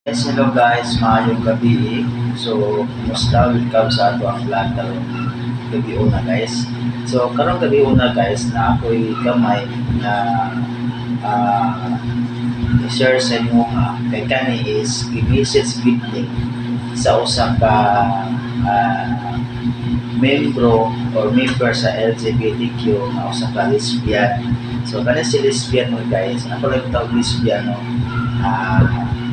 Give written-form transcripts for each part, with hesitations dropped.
Yes, hello guys, maayong gabi. So, kumusta? Welcome sa ato ang vlog karong gabi una guys. So, karong gabi una guys na ako'y gamay na i-share sa inyo kay kani is i-message meeting sa usa ka membro or member sa LGBTQ na usa ka lesbian. So, kani si lesbian mo guys. Ako lang tawag lesbian no.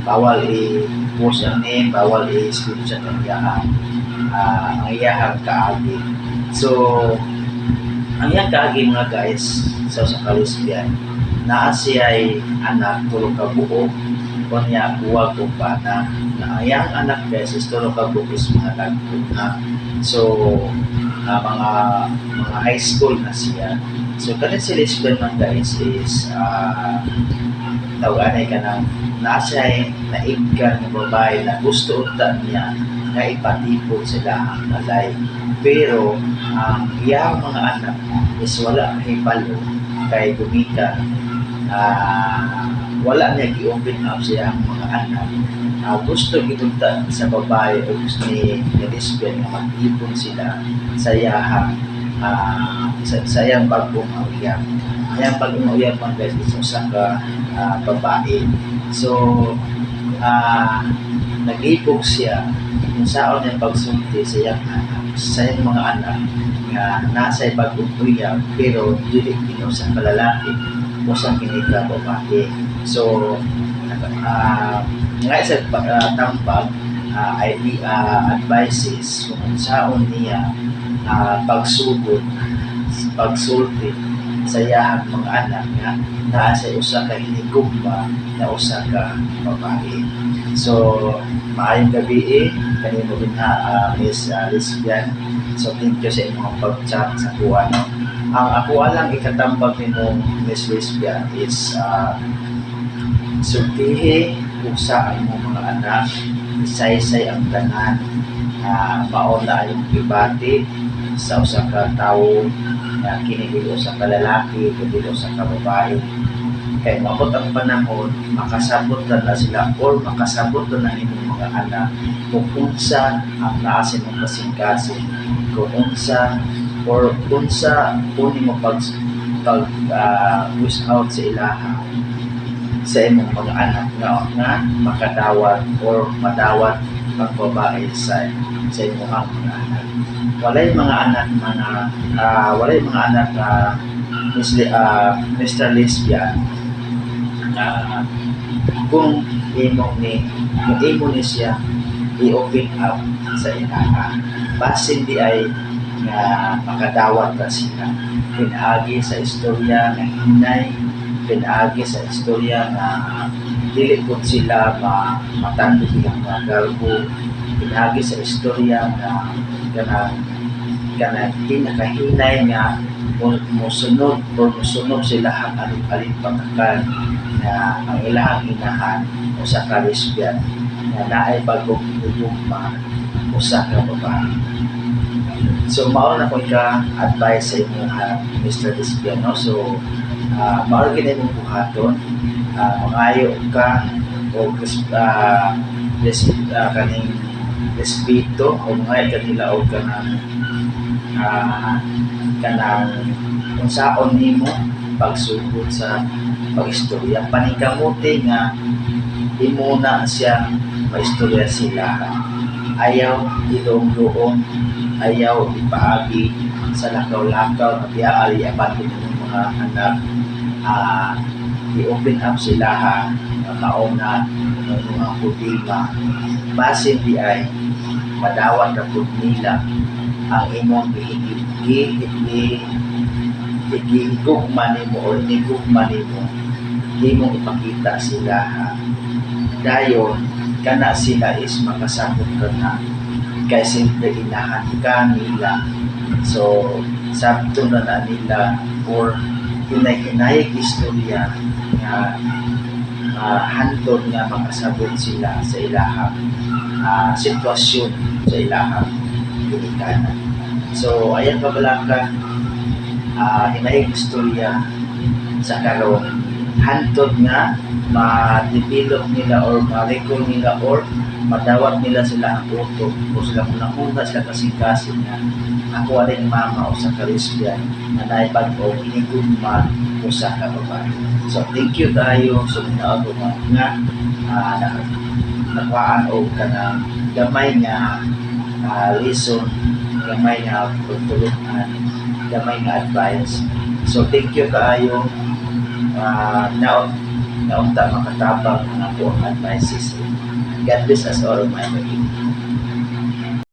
Bawal i-post ang name, bawal i-screenshot ang iyahang kaagi. So, ang iyang kaagi mga guys, sa usa ka lesbian, naa siya ay anak, tulo ka buo, o niya buwag o bana. Na ang iyang anak guys is tulo ka buo is mga lagpot na. So, mga high school na siya. So, kanin si lesbian man guys is tawaganay ka ng nasa'y naigkan ng babae na gusto unta niya na ipatipod sila ang malay. Pero ang iyang mga anak is wala mahibalo kay gumika. Wala niya gi-open up siya ang mga anak. Gusto gitunta sa babae o gusto ni lesbian na magtipon sila sa iyang bagong awiyang. Ayan pag umuwi pang guys is usa ka babae. So nag-ipog siya kung saan yung pagsulti sa iyang mga anak nga nasa bagong uyab pero dili kino sa kalalaki o sa kinika babae. So nga sa tambag advices kung saan niya pagsulti sa iyang mga anak nga naa sa usa ka hinigugma na usa ka babae. So maayong gabi kanimo din Miss Lesbian. So thank you sa inyong pag-chat sa kuha no. Ang ako lang ikatambag nimo Miss Lesbian is sultihi usa ang mga anak, isay-say ang tanan, mauna yung ibati sa usa ka tawo na kinigilo sa kalalaki, kinigilo sa kababae. Kaya mabot ang panahon, makasabot na sila or makasabot na inyong mga anak kung unsa ang naasin mong kasing-kasing, kung unsa or unsa kung mo wish out sa ilaha sa imong mga anak nga makadawat or madawat ang babae sa imong mga anak. Walay mga anak Mr. Lesbian kung imo ni siya i-open up sa ilaha basin di ay nga makadawat na sila pinaagi sa istorya ng hinay, pinaagi sa istorya na dili po sila matando silang mga galbo, pinaagi sa istorya na kanang pinakahinay nga musunod sila ang alin patakan na ang ilang inahan o sa lesbian na naay bagong hugma o sa babae. So mao na ko advice sa inyo Mr. Lesbian no? So mao gid imong buhaton, mangayo ka o kaning respeto o mga kanila o kanang kung saon nimo pagsugod sa pagistorya panikamuti nga imo na siya maistorya sila, ayaw ilong-luong, ayaw ipaagi sa lakaw-lakaw na biyaali abatin ng mga anak, i-open up sila mauna ng mga problema basin di ay madawat na po nila ang imong gigugma nimo o nigugma nimo, di mo ipakita sila dayon kana sila is makasabot ka na kay simple inahan ka nila. So sabto na nila or hinay-hinay istorya nga hantod nga makasabot sila sa ilahang sitwasyon sa ilahang ginikanan. So ayan kabalaka hinay istorya sa karon hantod nga ma-develop nila or ma-recall nila or madawat nila sila ang utok o sila unang-una sila kasing-kasing nga ako aling mama o sa karisbiyan na naipag o inigugma o sa kababae. So thank you tayo sa mga nga nakuhaan o kanang gamay nga lesson, gamay nga pagtulungan, gamay nga advice. So thank you kaayo naunta makatabang ang ako ang advices. God bless us all, my baby.